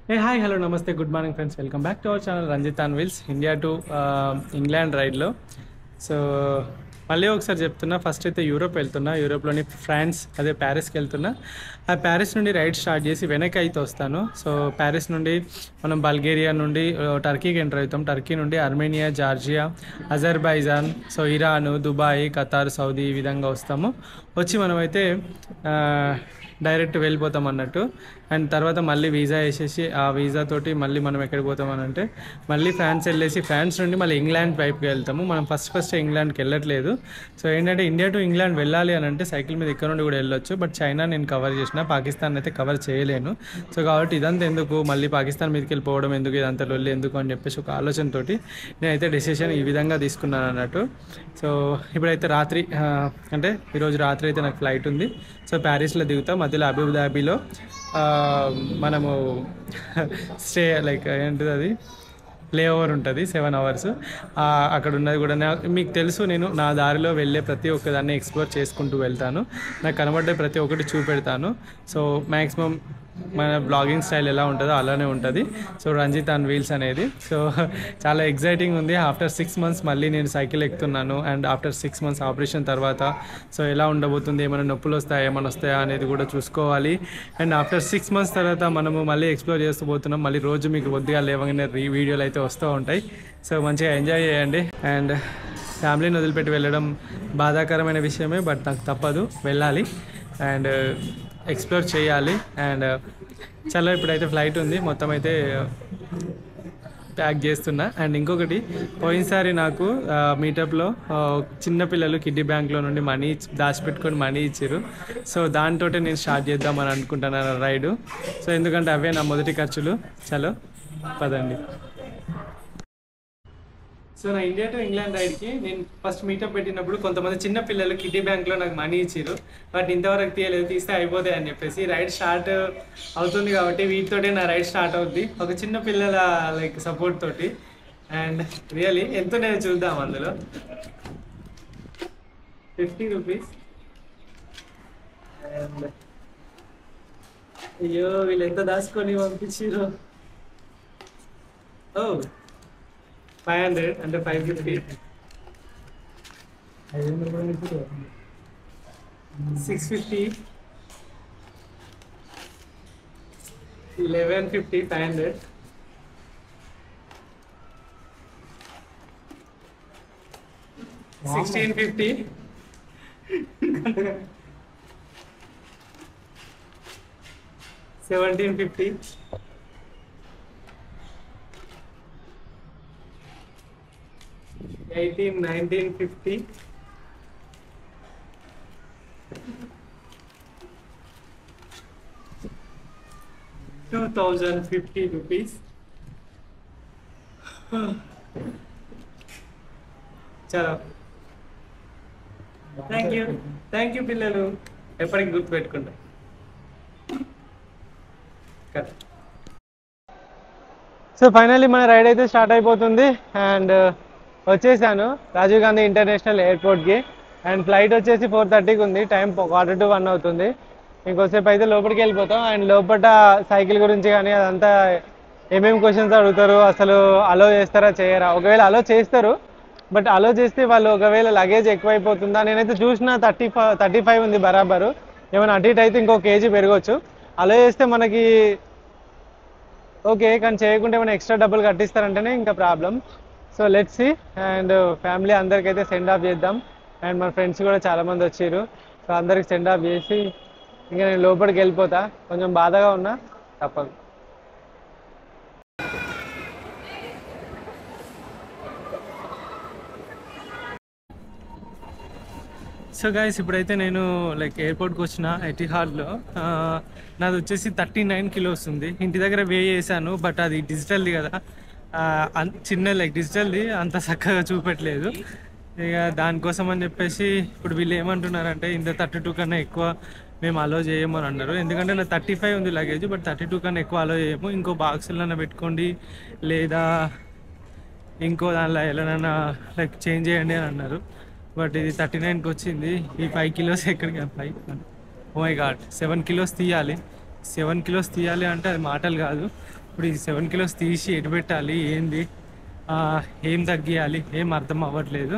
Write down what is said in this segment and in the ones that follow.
Hey, hi, hello, namaste, good morning, friends. Welcome back to our channel Ranjit on Wheels, India to England ride లో. So మళ్ళీ ఒకసారి చెప్తున్నా, first అయితే Europe వెళ్తున్నా, యూరోప్లోని France అదే ప్యారిస్కి వెళ్తున్నా. ఆ ప్యారిస్ నుండి రైడ్ స్టార్ట్ చేసి వెనక్కి అయితే వస్తాను. సో ప్యారిస్ నుండి మనం బల్గేరియా నుండి టర్కీకి ఎంటర్ అవుతాం. టర్కీ నుండి Armenia, Georgia, Azerbaijan, so Iran, Dubai, Qatar, Saudi ఈ విధంగా వస్తాము. వచ్చి మనమైతే డైరెక్ట్ వెళ్ళిపోతాం అన్నట్టు. అండ్ తర్వాత మళ్ళీ వీసా వేసేసి ఆ వీసా తోటి మళ్ళీ మనం ఎక్కడికి పోతామని అంటే మళ్ళీ ఫ్రాన్స్ వెళ్ళేసి ఫ్రాన్స్ నుండి మళ్ళీ ఇంగ్లాండ్ వైపుకి వెళ్తాము. మనం ఫస్ట్ ఇంగ్లాండ్కి వెళ్ళట్లేదు. సో ఏంటంటే ఇండియా టు ఇంగ్లాండ్ వెళ్ళాలి అని అంటే సైకిల్ మీద ఇక్కడ నుండి కూడా వెళ్ళొచ్చు. బట్ చైనా నేను కవర్ చేసిన, పాకిస్తాన్ అయితే కవర్ చేయలేను. సో కాబట్టి ఇదంతా ఎందుకు, మళ్ళీ పాకిస్తాన్ మీదకి వెళ్ళిపోవడం ఎందుకు, ఇదంతా లొల్లి ఎందుకు అని చెప్పేసి ఒక ఆలోచనతోటి నేనైతే డెసిషన్ ఈ విధంగా తీసుకున్నాను అన్నట్టు. సో ఇప్పుడైతే రాత్రి అంటే ఈరోజు రాత్రి అయితే నాకు ఫ్లైట్ ఉంది. సో ప్యారిస్లో దిగుతాం. మధ్యలో అబుదాబిలో మనము స్టే లైక్ ఏంటిది అది ప్లే ఓవర్ ఉంటుంది 7 hours. అక్కడ ఉన్నది కూడా మీకు తెలుసు. నేను నా దారిలో వెళ్ళే ప్రతి ఒక్కదాన్ని ఎక్స్ప్లోర్ చేసుకుంటూ వెళ్తాను. నాకు కనబడ్డే ప్రతి ఒక్కటి చూపెడతాను. సో మ్యాక్సిమం మన బ్లాగింగ్ స్టైల్ ఎలా ఉంటుందో అలానే ఉంటుంది. సో రంజిత్ ఆన్ వీల్స్ అనేది సో చాలా ఎగ్జైటింగ్ ఉంది. ఆఫ్టర్ 6 months మళ్ళీ నేను సైకిల్ ఎక్కుతున్నాను. అండ్ ఆఫ్టర్ 6 months ఆపరేషన్ తర్వాత సో ఎలా ఉండబోతుంది, ఏమైనా నొప్పులు వస్తాయా, ఏమైనా వస్తాయా అనేది కూడా చూసుకోవాలి. అండ్ ఆఫ్టర్ 6 months తర్వాత మనము మళ్ళీ ఎక్స్ప్లోర్ చేస్తూ పోతున్నాం. మళ్ళీ రోజు మీకు కొద్దిగా లేవగానే వీడియోలు అయితే వస్తూ ఉంటాయి. సో మంచిగా ఎంజాయ్ చేయండి. అండ్ ఫ్యామిలీని వదిలిపెట్టి వెళ్ళడం బాధాకరమైన విషయమే, బట్ నాకు తప్పదు, వెళ్ళాలి అండ్ ఎక్స్ప్లోర్ చేయాలి. అండ్ చాలా ఇప్పుడైతే ఫ్లైట్ ఉంది, మొత్తం అయితే ప్యాక్ చేస్తున్నా. అండ్ ఇంకొకటి, పోయినసారి నాకు మీటప్లో చిన్నపిల్లలు కిడ్డీ బ్యాంక్లో నుండి మనీ దాచిపెట్టుకొని మనీ ఇచ్చారు. సో దాంతో నేను స్టార్ట్ చేద్దామని అనుకుంటున్నాను రైడు. సో ఎందుకంటే అవే నా మొదటి ఖర్చులు. చలో పదండి. సో నా ఇండియా టు ఇంగ్లాండ్ రైడ్కి నేను ఫస్ట్ మీటప్ పెట్టినప్పుడు కొంతమంది చిన్న పిల్లలు కిడ్డీ బ్యాంక్లో నాకు మనీ ఇచ్చారు. బట్ ఇంతవరకు తీయలేదు, తీస్తే అయిపోతాయి అని చెప్పేసి. రైడ్ స్టార్ట్ అవుతుంది కాబట్టి వీటితోటే నా రైడ్ స్టార్ట్ అవుద్ది, ఒక చిన్న పిల్లల లైక్ సపోర్ట్ తోటి. అండ్ రియలీ ఎంతో నేను చూద్దాం. అందులో 50 rupees. అండ్ అయ్యో వీళ్ళు ఎంత దాచుకొని పంపించారు. 500 అంటే 550, 650, 1150, 500, 1650, 1750, 18, 1950, 2050 rupees. చలో, థ్యాంక్ యూ పిల్లలు, ఎప్పటికి గుర్తు పెట్టుకుంటా కదా. సో ఫైనల్లీ మన రైడ్ అయితే స్టార్ట్ అయిపోతుంది. అండ్ వచ్చేసాను రాజీవ్ గాంధీ ఇంటర్నేషనల్ ఎయిర్పోర్ట్కి. అండ్ ఫ్లైట్ వచ్చేసి 4:30కి ఉంది, టైం 1:45 అవుతుంది. ఇంకోసేపు అయితే లోపలికి వెళ్ళిపోతాం. అండ్ లోపల సైకిల్ గురించి కానీ అదంతా ఏమేమి క్వశ్చన్స్ అడుగుతారు, అసలు అలో చేస్తారా చేయరా. ఒకవేళ అలో చేస్తారు, బట్ అలో చేస్తే వాళ్ళు ఒకవేళ లగేజ్ ఎక్కువైపోతుందా. నేనైతే చూసిన 35 ఉంది బరాబరు. ఏమైనా అటు ఇటు అయితే ఇంకో కేజీ పెరగవచ్చు. అలో చేస్తే మనకి ఓకే, కానీ చేయకుంటే ఏమైనా ఎక్స్ట్రా డబ్బులు కట్టిస్తారంటేనే ఇంకా problem. So let's see. And family అందరికైతే సెండ్ ఆఫ్ చేద్దాం. అండ్ మన ఫ్రెండ్స్ కూడా చాలామంది వచ్చారు. సో అందరికి సెండ్ ఆఫ్ చేసి ఇంకా నేను లోపలికి వెళ్ళిపోతా. కొంచెం బాధగా ఉన్నా, తప్పదు. సో గైస్, ఇప్పుడైతే నేను లైక్ ఎయిర్పోర్ట్కి వచ్చిన ఎటిహాడ్లో. నాది వచ్చేసి 39 kilos ఉంది. ఇంటి దగ్గర వే చేశాను, బట్ అది డిజిటల్ది కదా, చిన్న లైక్ డిజిటల్ది అంత చక్కగా చూపెట్టలేదు. ఇక దానికోసం అని చెప్పేసి ఇప్పుడు వీళ్ళు ఏమంటున్నారంటే ఇంత 32 కన్నా ఎక్కువ మేము అలో చేయమని అన్నారు. ఎందుకంటే నా 35 ఉంది లగేజ్, బట్ 32 కన్నా ఎక్కువ అలో చేయము. ఇంకో బాక్సులన్నా పెట్టుకోండి, లేదా ఇంకో దానిలో ఎలానైనా లైక్ చేంజ్ చేయండి అని అన్నారు. బట్ ఇది 39కి వచ్చింది. ఈ 5 kilos ఎక్కడికి 5 ఓ మై గాడ్ 7 kilos తీయాలి. 7 kilos తీయాలి అంటే అది మాటలు కాదు. ఇప్పుడు ఈ 7 కిలోస్ తీసి ఎటు పెట్టాలి ఏంది, ఏం తగ్గియాలి ఏం అర్థం అవ్వట్లేదు.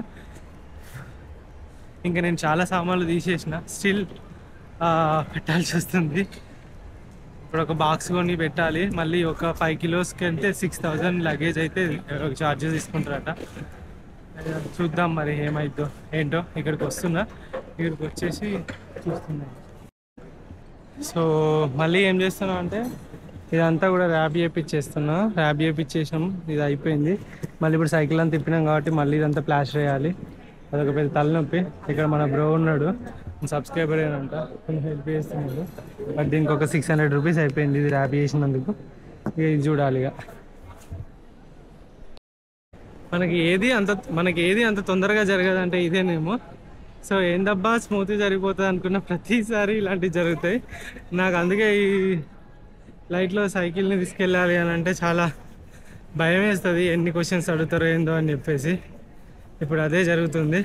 ఇంకా నేను చాలా సామాన్లు తీసేసిన, స్టిల్ పెట్టాల్సి వస్తుంది. ఇప్పుడు ఒక బాక్స్ కొని పెట్టాలి, మళ్ళీ ఒక 5 కిలోస్కి వెళ్తే 6000 లగేజ్ అయితే చార్జెస్ తీసుకుంటారట. చూద్దాం మరి ఏమైద్దో ఏంటో. ఇక్కడికి వస్తున్నా, ఇక్కడికి వచ్చేసి చూస్తున్నా. సో మళ్ళీ ఏం చేస్తున్నా అంటే ఇదంతా కూడా ర్యాప్ చేపిచ్చేస్తున్నా. ర్యాప్ చేపిచ్చేసాం, ఇది అయిపోయింది. మళ్ళీ ఇప్పుడు సైకిల్ అంతా తిప్పినాం కాబట్టి మళ్ళీ ఇదంతా ప్లాస్టర్ వేయాలి. అదొక పెద్ద తలనొప్పి. ఇక్కడ మన బ్రో ఉన్నాడు, సబ్స్క్రైబర్ ఏనంట, కొంచెం హెల్ప్ చేస్తున్నాడు. బట్ దీనికి ఒక 600 రూపీస్ అయిపోయింది ఇది ర్యాప్ చేసినందుకు. ఇక ఇది చూడాలి. ఇక మనకి ఏది అంత తొందరగా జరగదంటే ఇదేనేమో. సో ఏందబ్బా స్మూత్గా జరిగిపోతుంది అనుకున్న ప్రతిసారి ఇలాంటివి జరుగుతాయి నాకు. అందుకే ఈ లైట్లో సైకిల్ని తీసుకెళ్ళాలి అని అంటే చాలా భయం వేస్తుంది, ఎన్ని క్వశ్చన్స్ అడుగుతారో ఏందో అని చెప్పేసి. ఇప్పుడు అదే జరుగుతుంది.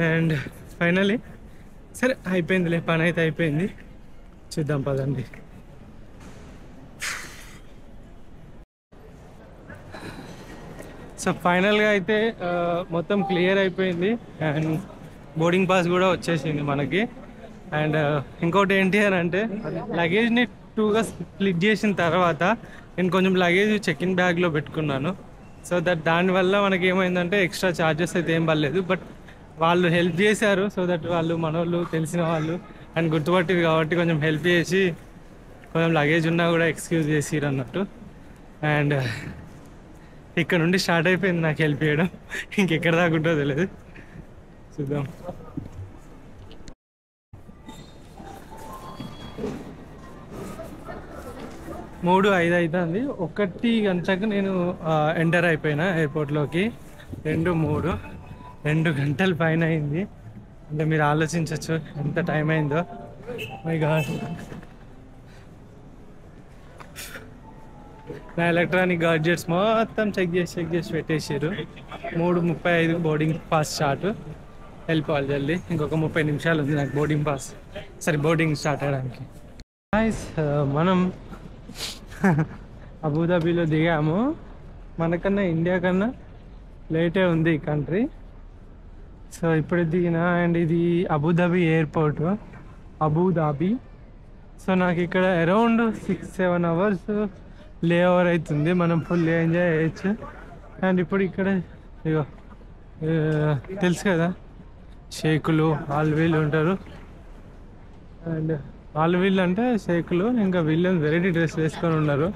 అండ్ ఫైనలీ సరే అయిపోయిందిలే, పని అయితే అయిపోయింది. చూద్దాం పదండి. సో ఫైనల్గా అయితే మొత్తం క్లియర్ అయిపోయింది. అండ్ బోర్డింగ్ పాస్ కూడా వచ్చేసింది మనకి. అండ్ ఇంకోటి ఏంటి అని అంటే లగేజ్ని 2గా స్ప్లిట్ చేసిన తర్వాత నేను కొంచెం లగేజ్ చెక్ ఇన్ బ్యాగ్లో పెట్టుకున్నాను. సో దానివల్ల మనకి ఏమైందంటే ఎక్స్ట్రా ఛార్జెస్ అయితే ఏం పడలేదు. బట్ వాళ్ళు హెల్ప్ చేశారు, సో దట్ వాళ్ళు మనోళ్ళు తెలిసిన వాళ్ళు అండ్ గుర్తుపట్టిరు కాబట్టి కొంచెం హెల్ప్ చేసి కొంచెం లగేజ్ ఉన్నా కూడా ఎక్స్క్యూజ్ చేసిరు అన్నట్టు. అండ్ ఇక్కడ నుండి స్టార్ట్ అయిపోయింది నాకు హెల్ప్ చేయడం. ఇంకెక్కడ దాకా ఉంటుందో తెలియదు, చూద్దాం. మూడు 5 అవుతుంది. 1 గంటకు నేను ఎంటర్ అయిపోయినా ఎయిర్పోర్ట్లోకి. 2, 3 2 గంటల పైన అయింది. అంటే మీరు ఆలోచించవచ్చు ఎంత టైం అయిందో. మై గాడ్, నా ఎలక్ట్రానిక్ గాడ్జెట్స్ మొత్తం చెక్ చేసి పెట్టేసారు. 3:35 బోర్డింగ్ పాస్ స్టార్ట్. వెళ్ళిపోవాలి జల్దీ, ఇంకొక 30 నిమిషాలు ఉంది నాకు బోర్డింగ్ స్టార్ట్ అవ్వడానికి. మనం అబుదాబిలో దిగాము. మనకన్నా ఇండియా కన్నా లేటే ఉంది ఈ కంట్రీ. సో ఇప్పుడు దిగిన. అండ్ ఇది అబుదాబి ఎయిర్పోర్ట్, అబుదాబి. సో నాకు ఇక్కడ అరౌండ్ 6-7 అవర్స్ లే ఓవర్ అవుతుంది. మనం ఫుల్ ఎంజాయ్ చేయొచ్చు. అండ్ ఇప్పుడు ఇక్కడ ఇగో తెలుసు కదా షేకులు ఆల్వీళ్ళు ఉంటారు. అండ్ ఆల్వీళ్ళు అంటే షేకులు, ఇంకా వీళ్ళు వెరైటీ డ్రెస్ వేసుకొని ఉన్నారు.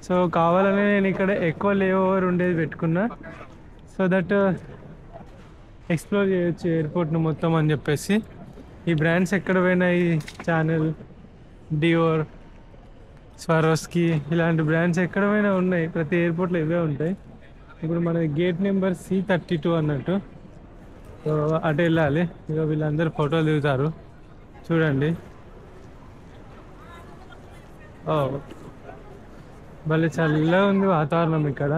సో కావాలని నేను ఇక్కడ ఎక్కువ లే ఓవర్ ఉండేది పెట్టుకున్నా, సో దట్ ఎక్స్ప్లోర్ చేయొచ్చు ఎయిర్పోర్ట్ను మొత్తం అని చెప్పేసి. ఈ బ్రాండ్స్ ఎక్కడ పోయినాయి, ఛానల్, డియోర్, స్వారోస్కి, ఇలాంటి బ్రాండ్స్ ఎక్కడ పోయినా ఉన్నాయి. ప్రతి ఎయిర్పోర్ట్లో ఇవే ఉంటాయి. ఇప్పుడు మన గేట్ నెంబర్ C32 అన్నట్టు. సో అటు వెళ్ళాలి. ఇక వీళ్ళందరూ ఫోటోలు దిగుతారు చూడండి. ఓ భలే చల్లగా ఉంది వాతావరణం ఇక్కడ.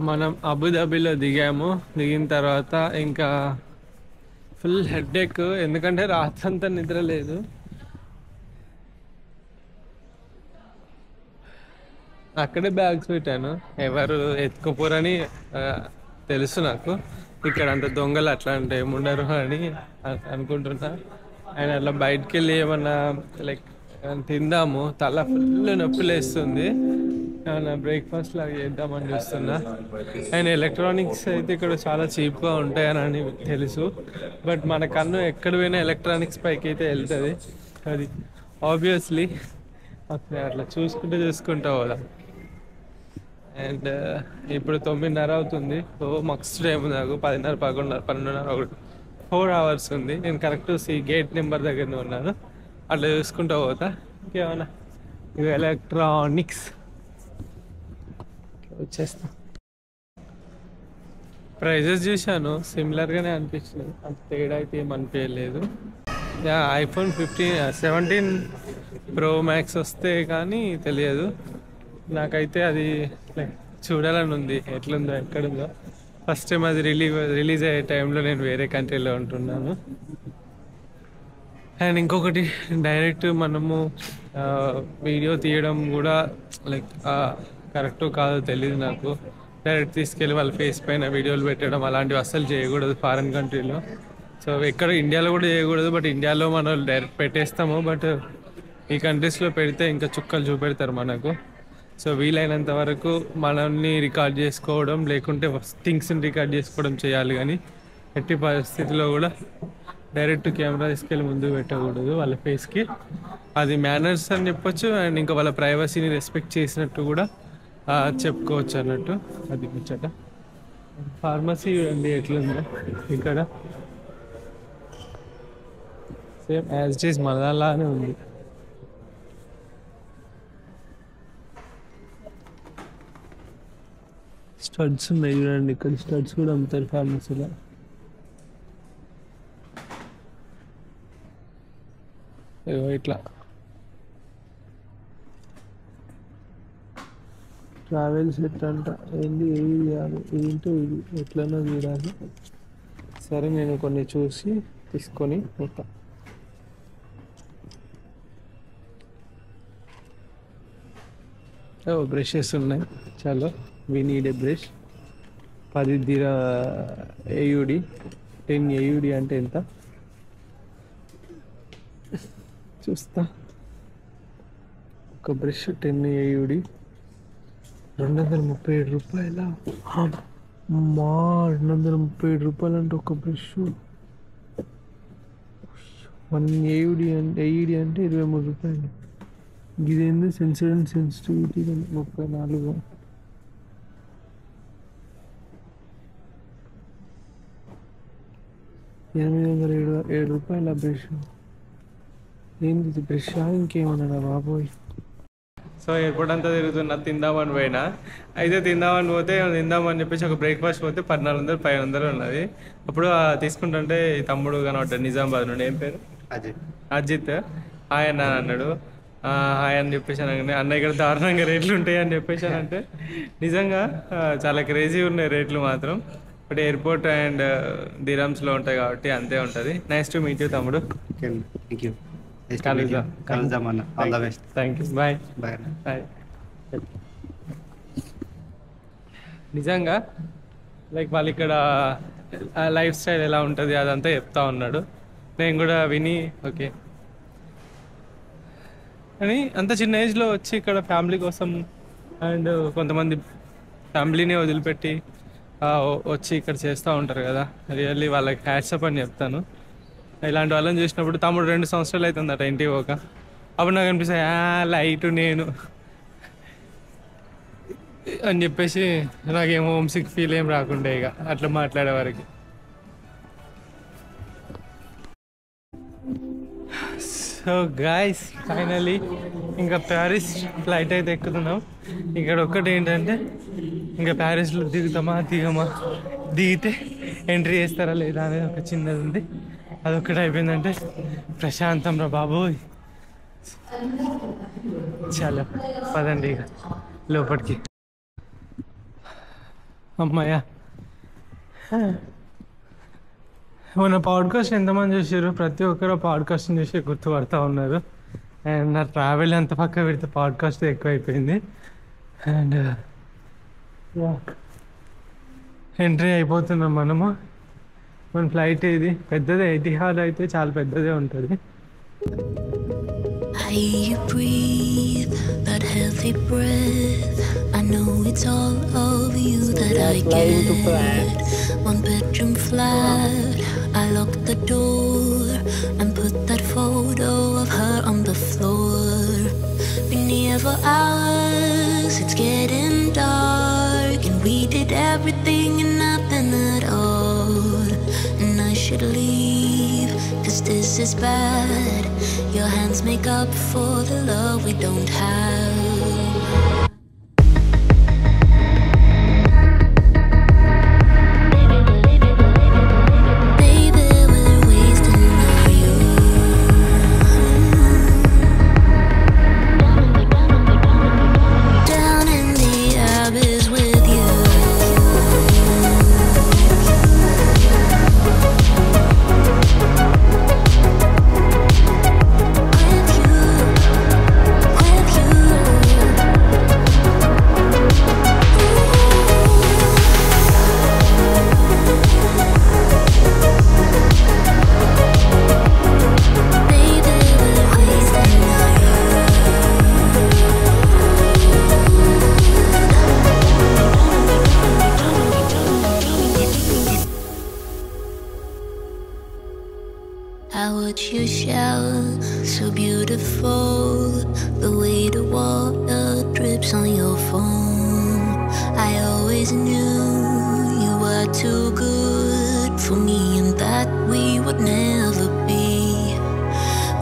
మనం అబుదాబిలో దిగిన తర్వాత ఇంకా ఫుల్ హెడ్ఏక్, ఎందుకంటే రాత్రంతా నిద్ర లేదు. అక్కడే బ్యాగ్స్ పెట్టాను, ఎవరు ఎత్తుకుపోరని తెలుసు నాకు. ఇక్కడ అంత దొంగలు అట్లాంటి ఏముండరు అని అనుకుంటున్నా. అండ్ అట్లా బయటికి వెళ్ళి ఏమన్నా లైక్ తిందాము, తల ఫుల్ నొప్పి లేస్తుంది. ఏమన్నా బ్రేక్ఫాస్ట్ లాగా చేద్దామని చూస్తున్నా. అండ్ ఎలక్ట్రానిక్స్ అయితే ఇక్కడ చాలా చీప్గా ఉంటాయని తెలుసు. బట్ మన కన్ను ఎక్కడ పోయినా ఎలక్ట్రానిక్స్ పైకి అయితే వెళ్తుంది. అది ఆబ్వియస్లీ అట్లా చూసుకుంటూ పోదాం. అండ్ ఇప్పుడు 9:30 అవుతుంది. సో మస్తు టైం ఉంది నాకు. 10:30, 11:30, 12:30, 4 అవర్స్ ఉంది. నేను కరెక్ట్ గేట్ నెంబర్ దగ్గరనే ఉన్నాను. అట్లా చూసుకుంటూ పోతా. ఇంకేమన్నా ఇవి ఎలక్ట్రానిక్స్ వచ్చేస్తా. ప్రైజెస్ చూశాను, సిమిలర్గానే అనిపించింది, అంత తేడా అయితే ఏం అనిపించలేదు. iPhone 17 Pro Max వస్తే కానీ తెలియదు నాకైతే. అది చూడాలని ఉంది, ఎట్లుందో ఎక్కడుందో. ఫస్ట్ టైం అది రిలీజ్ అయ్యే టైంలో నేను వేరే కంట్రీలో ఉంటున్నాను. అండ్ ఇంకొకటి డైరెక్ట్ మనము వీడియో తీయడం కూడా లైక్ కరెక్ట్ కాదో తెలియదు నాకు. డైరెక్ట్ తీసుకెళ్ళి వాళ్ళ ఫేస్ పైన వీడియోలు పెట్టడం అలాంటివి అస్సలు చేయకూడదు ఫారిన్ కంట్రీలో. సో ఎక్కడ ఇండియాలో కూడా చేయకూడదు. బట్ ఇండియాలో మనం డైరెక్ట్ పెట్టేస్తాము, బట్ ఈ కంట్రీస్లో పెడితే ఇంకా చుక్కలు చూపెడతారు మనకు. సో వీలైనంత వరకు మనల్ని రికార్డ్ చేసుకోవడం లేకుంటే థింగ్స్ని రికార్డ్ చేసుకోవడం చేయాలి, కానీ ఎట్టి పరిస్థితిలో కూడా డైరెక్ట్ కెమెరా తీసుకెళ్ళి ముందుకు పెట్టకూడదు వాళ్ళ ఫేస్కి. అది మేనర్స్ అని చెప్పొచ్చు. అండ్ ఇంకా వాళ్ళ ప్రైవసీని రెస్పెక్ట్ చేసినట్టు కూడా చెప్పుకోవచ్చు అన్నట్టు. అది ముచ్చట. ఫార్మసీ చూడండి ఎట్లుందో ఇక్కడ, సేమ్ యాజ్ ఇట్ ఈస్ మనలానే ఉంది. స్టడ్స్ ఉన్నాయి చూడండి, ఇక్కడ స్టడ్స్ కూడా అమ్ముతారు ఫార్మసీలో. ఇట్లా ట్రావెల్ సెట్ అంట. ఏంటి ఏవి చేయాలి, ఏంటో ఇది ఎట్లన్నా చూడాలి. సరే నేను కొన్ని చూసి తీసుకొని పోతా. బ్రషెస్ ఉన్నాయి చాలా. We need a brush. 10 AUD. 10 AUD అంటే ఎంత చూస్తా. ఒక బ్రష్ 10 AUD 237 రూపాయల. మా 237 రూపాయలు అంటే ఒక బ్రష్. 1 AUD అంటే 23 రూపాయలు. ఇదేంది సెన్సిటివ్ సెన్సిటివిటీ 34. రూపాయల బ్రష్. ఏంది బ్రష్ ఇంకేమన్నా బాబోయ్. సో ఎయిర్పోర్ట్ అంతా తిరుగుతున్నా, తిందామని పోయినా. అయితే తిందామని చెప్పేసి ఒక బ్రేక్ఫాస్ట్ పోతే 1400-1500 ఉన్నది. అప్పుడు తీసుకుంటుంటే తమ్ముడు కనబడ్డాడు నిజామాబాద్ నుండి. ఏం పేరు? అజిత్. ఆయన అన్నాడు. హాయ్ అని చెప్పేసాను. అన్న ఇక్కడ దారుణంగా రేట్లు ఉంటాయి అని చెప్పేసానంటే నిజంగా చాలా క్రేజీ ఉన్నాయి రేట్లు మాత్రం. బట్ ఎయిర్పోర్ట్ అండ్ దిరమ్స్లో ఉంటాయి కాబట్టి అంతే ఉంటుంది. నైస్ టు మీట్ యూ తమ్ముడు. Thank you. కలుద్దాం అన్న. All the best. Thank you. Bye bye. నిజంగా లైక్ వాళ్ళు ఇక్కడ లైఫ్ స్టైల్ ఎలా ఉంటుంది అదంతా చెప్తా ఉన్నాడు. నేను కూడా విని ఓకే అని అంత చిన్న ఏజ్లో వచ్చి ఇక్కడ ఫ్యామిలీ కోసం అండ్ కొంతమంది ఫ్యామిలీని వదిలిపెట్టి వచ్చి ఇక్కడ చేస్తూ ఉంటారు కదా. రియల్లీ వాళ్ళకి హ్యాట్సప్ అని చెప్తాను. ఇలాంటి వాళ్ళని చూసినప్పుడు తమ్ముడు 2 సంవత్సరాలు అవుతుందట ఇంటికి పోక. అప్పుడు నాకు అనిపిస్తాయి లైట్ నేను అని చెప్పేసి నాకేం హోమ్ సిక్ ఫీల్ ఏం రాకుండే ఇక అట్లా మాట్లాడే వారికి. సో గాయస్ ఫైనలీ ఇంకా ప్యారిస్ ఫ్లైట్ అయితే ఎక్కుతున్నాం. ఇక్కడ ఒక్కటి ఏంటంటే ఇంకా ప్యారిస్లో దిగుతామా దిగితే ఎంట్రీ చేస్తారా లేదా అనేది ఒక చిన్నది ఉంది. అదొక్కటి అయిపోయిందంటే ప్రశాంతం రా బాబోయ్. చాలా పదండి ఇక లోపలికి. అమ్మాయ మన పాడ్కాస్ట్ ఎంతమంది చూసారు? ప్రతి ఒక్కరు పాడ్కాస్ట్ని చూసి గుర్తుపడతా ఉన్నారు. అండ్ నా ట్రావెల్ అంత పక్క పెడితే పాడ్కాస్ట్ ఎక్కువ అయిపోయింది. అండ్ ఎంట్రీ అయిపోతున్నాం మనము. మన ఫ్లైట్ ఇది పెద్దదే. ఎతిహాద్ అయితే చాలా పెద్దదే ఉంటుంది. You breathe that healthy breath. I know it's all of you that I get. 1 bedroom flat. I lock the door and put that photo of her on the floor. Been here for hours, it's getting dark, and we did everything and nothing at all. And I should leave, 'cause this is bad. Your hands make up for the love we don't have. Baby, we're wasting our youth. Down in the abyss with you. I watch you shower, so beautiful. The way the water drips on your phone. I always knew you were too good for me, and that we would never be.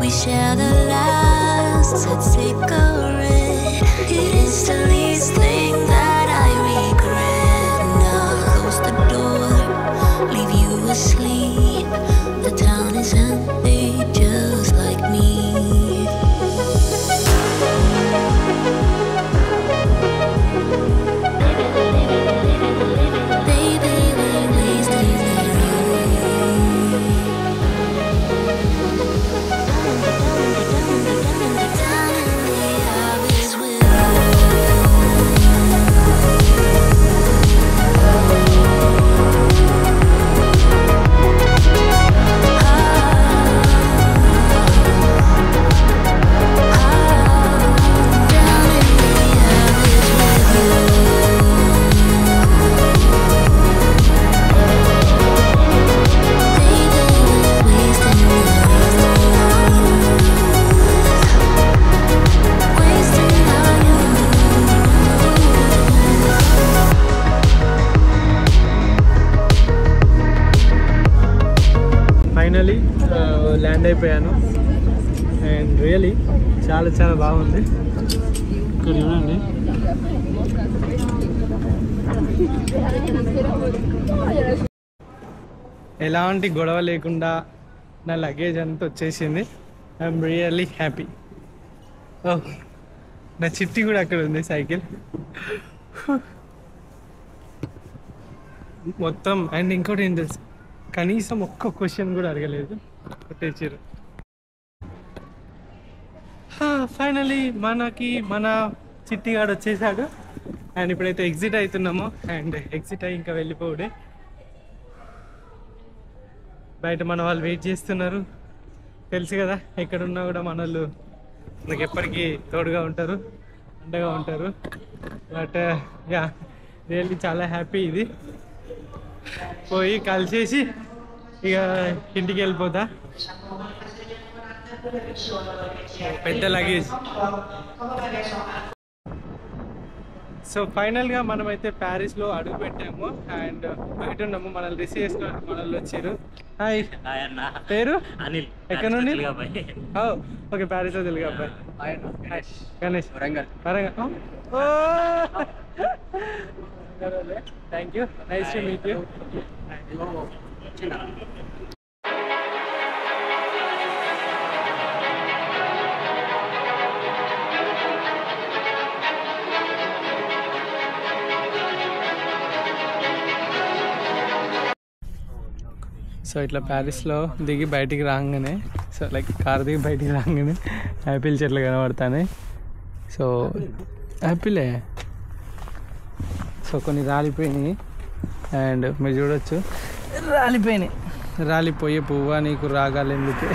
We shared a last cigarette. It is the least thing that I regret. Now close the door, leave you asleep. The town is empty, just like me. Baby, we're wasting down in the abyss with finally land అయిపోయాను and really చాలా చాలా బాగుంది. ఇక్కడ చూడండి, ఎలాంటి గొడవ లేకుండా నా లగేజ్ అంతా వచ్చేసింది. I'm really happy. ఓహ్, నా చిట్టి కూడా అక్కడ ఉంది, సైకిల్ మొత్తం. అండ్ ఇంకోటి ఏం తెలుసు, కనీసం ఒక్క క్వశ్చన్ కూడా అడగలేదు, కొట్టేసారు. ఫైనలీ మనకి మన చిట్టిగాడు వచ్చేసాడు. అండ్ ఇప్పుడైతే ఎగ్జిట్ అవుతున్నాము. అండ్ ఎగ్జిట్ అయ్యి ఇంకా వెళ్ళిపోవడే. బయట మన వాళ్ళు వెయిట్ చేస్తున్నారు. తెలుసు కదా, ఎక్కడున్నా కూడా మన వాళ్ళు మనకి ఎప్పటికీ తోడుగా ఉంటారు, అండగా ఉంటారు. బట్ యా, రియల్లీ చాలా హ్యాపీ. ఇది పోయి కలిసేసి ఇక ఇంటికి వెళ్ళిపోతా. పెద్ద లగేజ్. సో ఫైనల్గా మనమైతే ప్యారిస్లో అడుగు పెట్టాము. అండ్ బయట ఉన్నాము, మనల్ని రిసీవ్ చేసుకోవడానికి మనల్ని వచ్చారు. హాయ్, పేరు అనిల్. ఎక్కడ నుండి? ఓకే, ప్యారిస్లో తెలుగు అబ్బాయి. Ganesh, Warangal. Thank you, nice to meet you. So ఇట్లా ప్యారిస్లో దిగి బయటికి రాగానే, సో లైక్ కార్ దిగి బయటికి రాగానే యాపిల్ చెట్లు కనబడతాయి. సో యాపిలే, సో కొన్ని రాలిపోయినాయి. అండ్ మీరు చూడొచ్చు, రాలిపోయినాయి. రాలిపోయే పువ్వా నీకు రాగాలు ఎందుకే.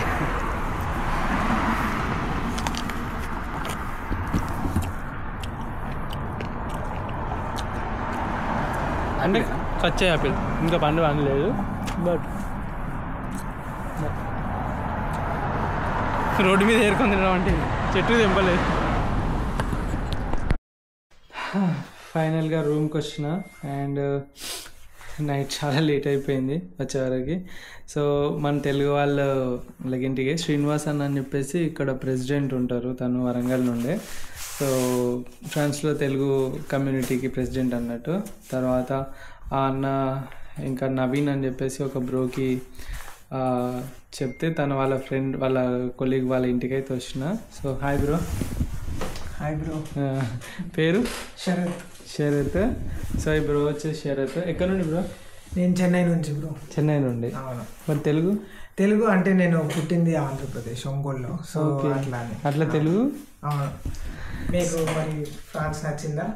అంటే పచ్చ యాపిల్, ఇంకా పండు అనలేదు. బట్ రోడ్డు మీద ఏరుకొని తినడం అంటే చెట్టు తెంపలేదు. ఫైనల్గా రూమ్కి వచ్చిన. అండ్ నైట్ చాలా లేట్ అయిపోయింది వచ్చేవరకు. సో మన తెలుగు వాళ్ళు లైక్ ఇంటికి శ్రీనివాస్ అన్న అని చెప్పేసి ఇక్కడ ప్రెసిడెంట్ ఉంటారు, తను వరంగల్ నుండే. సో ఫ్రాన్స్లో తెలుగు కమ్యూనిటీకి ప్రెసిడెంట్ అన్నట్టు. తర్వాత ఆ అన్న ఇంకా నవీన్ అని చెప్పేసి ఒక బ్రోకి చెప్తే తను వాళ్ళ ఫ్రెండ్, వాళ్ళ కొలీగ్ వాళ్ళ ఇంటికి అయితే వచ్చిన. So hi bro. Hi bro. పేరు? శరత్. శరత్. సో ఈ బ్రో వచ్చేసి శరత్. ఎక్కడ నుండి బ్రో? నేను చెన్నై నుంచి బ్రో. చెన్నై నుండి. మరి తెలుగు? తెలుగు అంటే నేను పుట్టింది ఆంధ్రప్రదేశ్, ఒంగోలులో. సో అట్లా తెలుగు. అవును. మీకు మరి ఫ్రాన్స్ నచ్చిందా?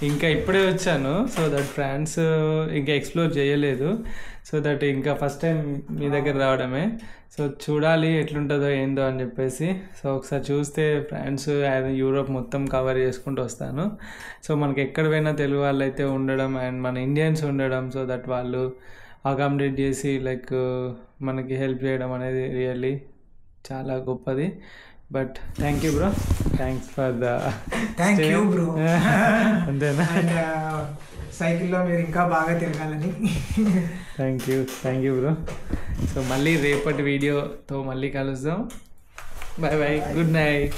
ఇంకా ఇప్పుడే వచ్చాను. సో దట్ ఫ్రాన్స్ ఇంకా ఎక్స్ప్లోర్ చేయలేదు. సో దట్ ఇంకా ఫస్ట్ టైం మీ దగ్గర రావడమే. సో చూడాలి ఎట్లుంటుందో ఏందో అని చెప్పేసి. సో ఒకసారి చూస్తే ఫ్రాన్స్ యూరోప్ మొత్తం కవర్ చేసుకుంటూ వస్తాను. సో మనకి ఎక్కడ పోయినా తెలుగు వాళ్ళు అయితే ఉండడం అండ్ మన ఇండియన్స్ ఉండడం, సో దట్ వాళ్ళు అకామిడేట్ చేసి లైక్ మనకి హెల్ప్ చేయడం అనేది రియల్లీ చాలా గొప్పది. But thank you bro, thanks for the thank you bro. అంతేనా? అండ్ సైకిల్లో మీరు ఇంకా బాగా తిరగాలని. Thank you bro. సో మళ్ళీ రేపటి వీడియోతో మళ్ళీ కలుద్దాం. Bye bye, good night.